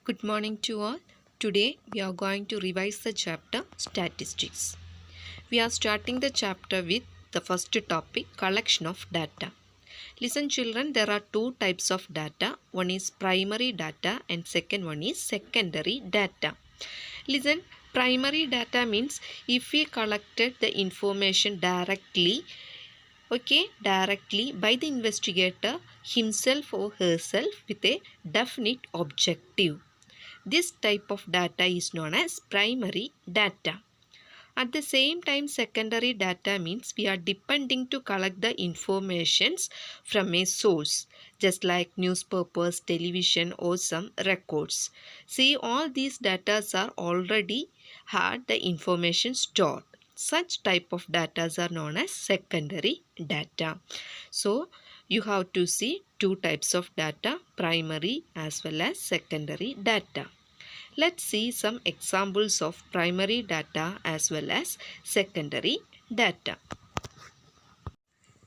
Good morning to all. Today we are going to revise the chapter Statistics. We are starting the chapter with the first topic, collection of data. Listen children, there are two types of data. One is primary data and second one is secondary data. Listen, primary data means if we collected the information directly by the investigator himself or herself with a definite objective. This type of data is known as primary data. At the same time, secondary data means we are depending to collect the informations from a source, just like newspapers, television, or some records. See, all these data are already had the information stored. Such type of data are known as secondary data. So, you have to see two types of data, primary as well as secondary data. Let's see some examples of primary data as well as secondary data.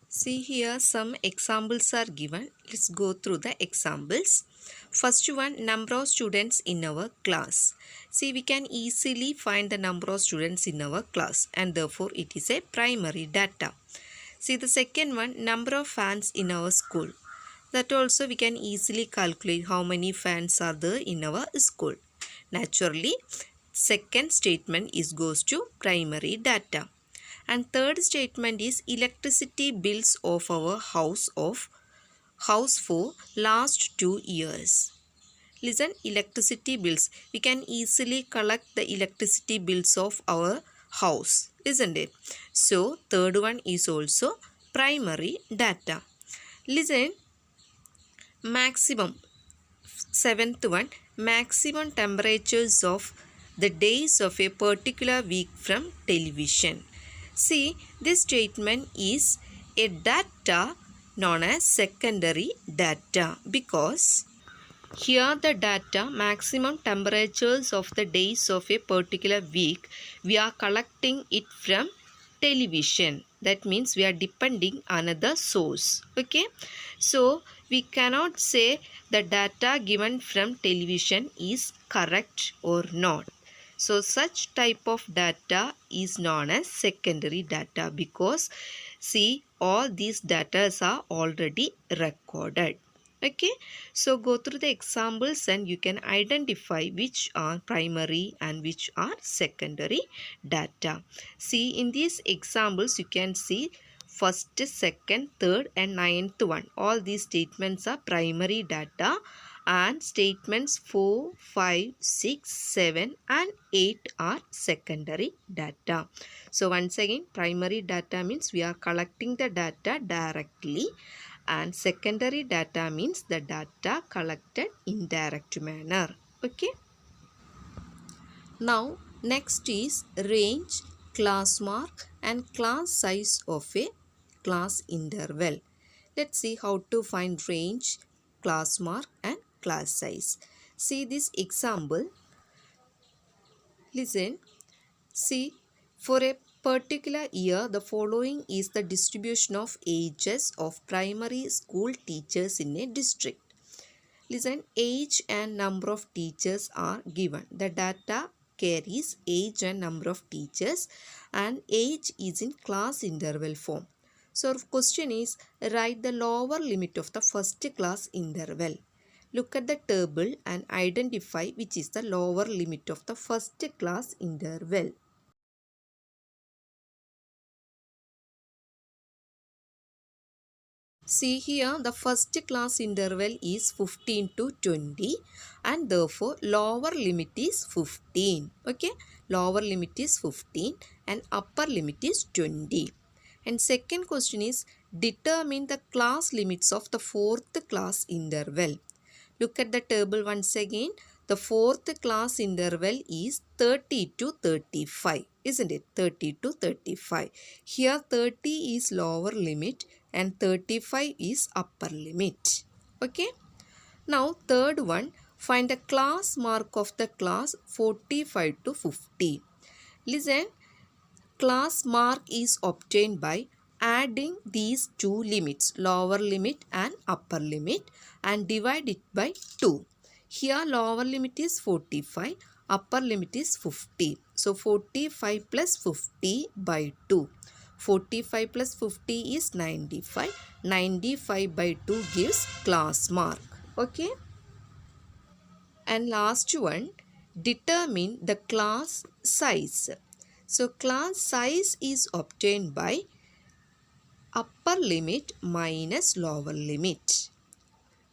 See here some examples are given. Let's go through the examples. First one, number of students in our class. See, we can easily find the number of students in our class and therefore it is a primary data. See the second one, number of fans in our school. That also we can easily calculate how many fans are there in our school. Naturally, second statement goes to primary data. And third statement is electricity bills of our house for last 2 years. Listen, electricity bills. We can easily collect the electricity bills of our house, isn't it? So, third one is also primary data. Listen, maximum. Seventh one, maximum temperatures of the days of a particular week from television. See, this statement is a data known as secondary data because here the data maximum temperatures of the days of a particular week, we are collecting it from television. That means we are depending on another source. Okay. So we cannot say the data given from television is correct or not. So such type of data is known as secondary data because see all these data are already recorded. Okay, so go through the examples and you can identify which are primary and which are secondary data. See in these examples you can see first, second, third and ninth one. All these statements are primary data and statements 4, 5, 6, 7 and 8 are secondary data. So once again, primary data means we are collecting the data directly and secondary data means the data collected in indirect manner. Okay. Now next is range, class mark and class size of a class interval. Let's see how to find range, class mark and class size. See this example. Listen. See, for a particular year, the following is the distribution of ages of primary school teachers in a district. Listen, age and number of teachers are given. The data carries age and number of teachers and age is in class interval form. So, question is, write the lower limit of the first class interval. Look at the table and identify which is the lower limit of the first class interval. See here the first class interval is 15 to 20 and therefore lower limit is 15. Okay, lower limit is 15 and upper limit is 20. And second question is determine the class limits of the fourth class interval. Look at the table once again. The fourth class interval is 30 to 35, isn't it? 30 to 35. Here 30 is lower limit and 35 is upper limit. Okay. Now third one, find the class mark of the class 45 to 50. Listen, class mark is obtained by adding these two limits, lower limit and upper limit, and divide it by 2. Here lower limit is 45, upper limit is 50. So 45 plus 50 by 2. 45 plus 50 is 95. 95 by 2 gives class mark. Okay. And last one, determine the class size. So class size is obtained by upper limit minus lower limit.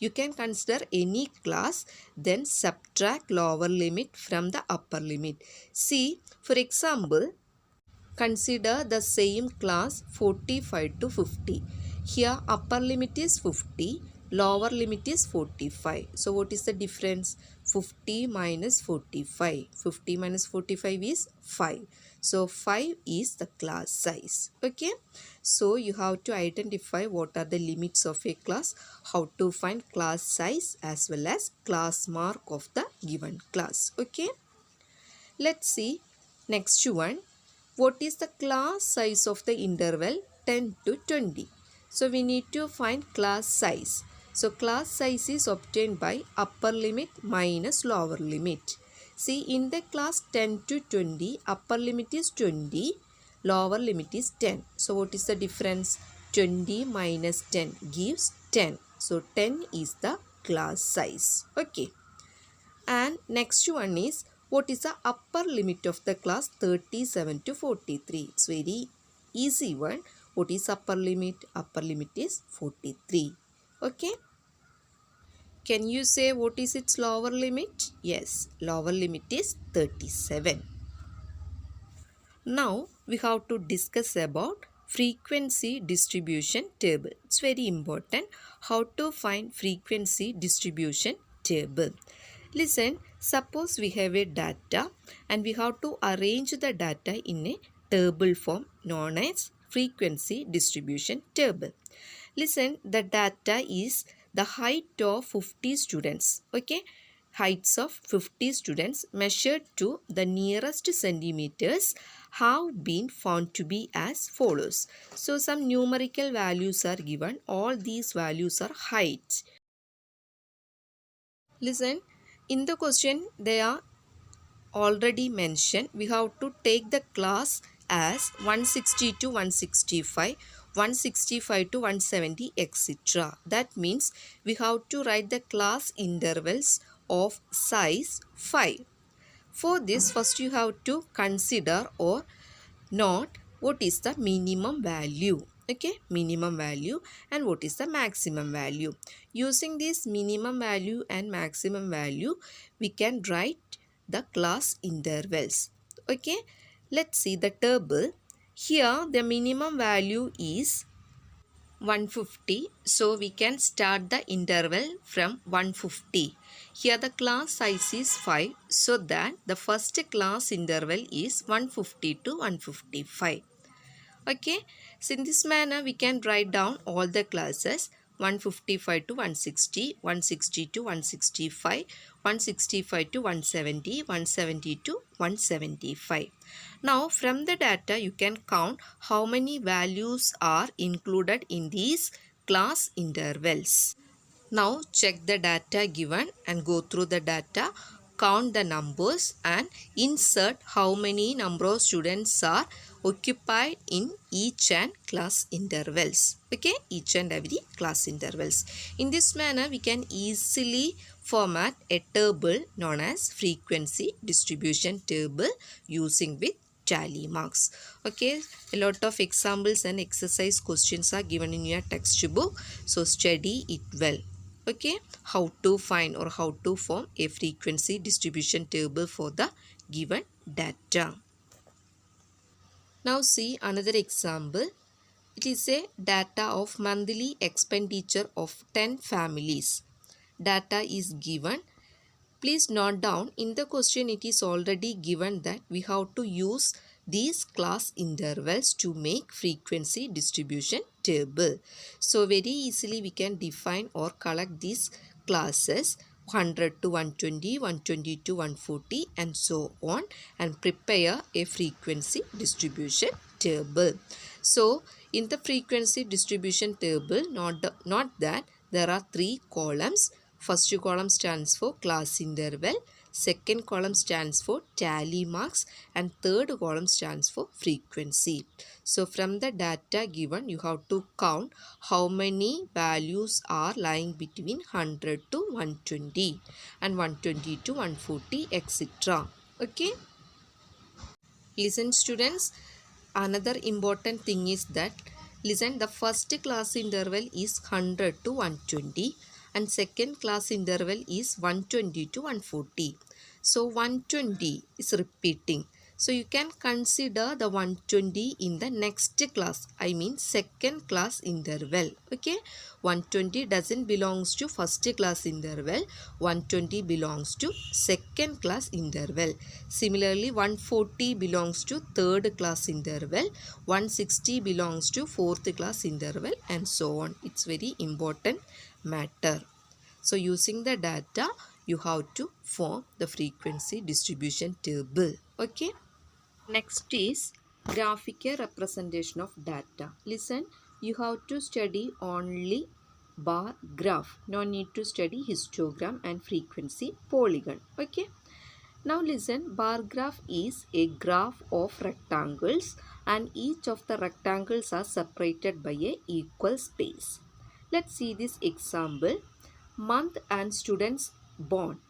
You can consider any class, then subtract lower limit from the upper limit. See, for example, consider the same class 45 to 50. Here upper limit is 50, lower limit is 45. So what is the difference? 50 minus 45. 50 minus 45 is 5. So 5 is the class size. Okay. So you have to identify what are the limits of a class, how to find class size as well as class mark of the given class. Okay. Let's see next one. What is the class size of the interval 10 to 20? So we need to find class size. So class size is obtained by upper limit minus lower limit. See, in the class 10 to 20, upper limit is 20, lower limit is 10. So what is the difference? 20 minus 10 gives 10. So 10 is the class size. Okay. And next one is, what is the upper limit of the class 37 to 43? It's very easy one. What is upper limit? Upper limit is 43. Okay. Can you say what is its lower limit? Yes, lower limit is 37. Now we have to discuss about frequency distribution table. It's very important how to find frequency distribution table. Listen, suppose we have a data and we have to arrange the data in a table form known as frequency distribution table. Listen, the data is the height of 50 students. Okay, heights of 50 students measured to the nearest centimeters have been found to be as follows. So some numerical values are given. All these values are heights. Listen, in the question they are already mentioned. We have to take the class as 160 to 165, 165 to 170, etc. That means we have to write the class intervals of size 5. For this, first you have to consider or note what is the minimum value. Okay, minimum value and what is the maximum value. Using this minimum value and maximum value, we can write the class intervals. Okay, let's see the table. Here the minimum value is 150. So we can start the interval from 150. Here the class size is 5. So that the first class interval is 150 to 155. Okay. So in this manner we can write down all the classes 155 to 160, 160 to 165, 165 to 170, 170 to 175. Now from the data you can count how many values are included in these class intervals. Now check the data given and go through the data, count the numbers and insert how many number of students are occupied in each and class intervals. Okay, each and every class intervals. In this manner we can easily format a table known as frequency distribution table using with tally marks. Okay, a lot of examples and exercise questions are given in your textbook, so study it well. Okay, how to find or how to form a frequency distribution table for the given data. Now see another example. It is a data of monthly expenditure of 10 families. Data is given. Please note down, in the question it is already given that we have to use these class intervals to make frequency distribution table. So very easily we can define or collect these classes 100 to 120, 120 to 140 and so on, and prepare a frequency distribution table. So in the frequency distribution table, not that there are 3 columns. First column stands for class interval, second column stands for tally marks, and third column stands for frequency. So from the data given, you have to count how many values are lying between 100 to 120 and 120 to 140, etc. Okay. Listen students, another important thing is that, listen, the first class interval is 100 to 120 and second class interval is 120 to 140. So 120 is repeating. So you can consider the 120 in the next class, I mean second class interval. Okay, 120 doesn't belongs to first class interval, 120 belongs to second class interval. Similarly, 140 belongs to third class interval, 160 belongs to fourth class interval, and so on. It's very important matter. So using the data, you have to form the frequency distribution table. Okay. Next is graphical representation of data. Listen, you have to study only bar graph. No need to study histogram and frequency polygon. Okay. Now listen, bar graph is a graph of rectangles and each of the rectangles are separated by a equal space. Let's see this example. Month and students born.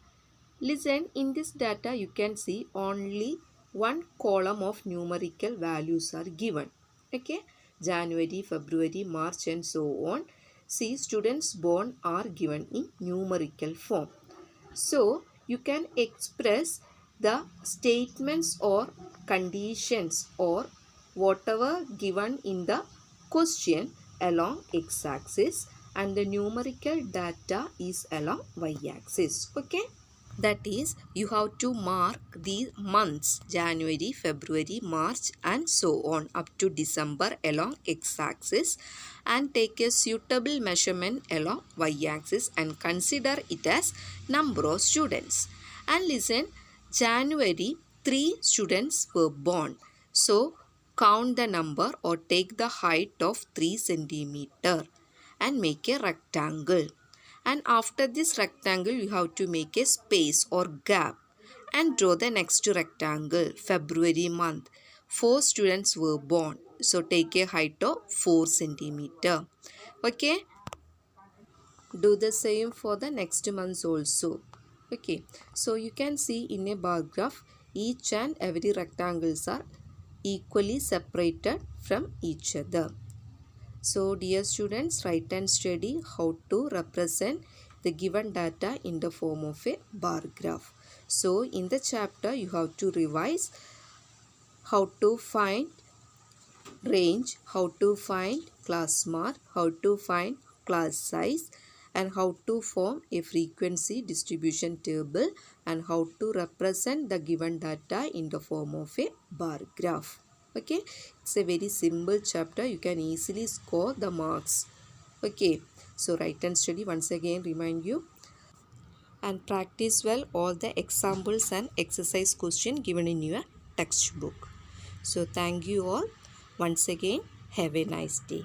Listen, in this data you can see only one column of numerical values are given. Okay, January, February, March and so on. See, students born are given in numerical form. So you can express the statements or conditions or whatever given in the question along x-axis and the numerical data is along y-axis. Okay. That is, you have to mark the months January, February, March and so on up to December along x-axis and take a suitable measurement along y-axis and consider it as number of students. And listen, January 3 students were born. So count the number or take the height of 3 centimeter and make a rectangle. And after this rectangle, you have to make a space or gap and draw the next rectangle. February month, 4 students were born. So take a height of 4 centimeter. Okay. Do the same for the next months also. Okay. So you can see in a bar graph, each and every rectangles are equally separated from each other. So dear students, write and study how to represent the given data in the form of a bar graph. So in the chapter you have to revise how to find range, how to find class mark, how to find class size and how to form a frequency distribution table and how to represent the given data in the form of a bar graph. Okay, it's a very simple chapter. You can easily score the marks. Okay, so write and study once again, remind you, and practice well all the examples and exercise question given in your textbook. So thank you all once again. Have a nice day.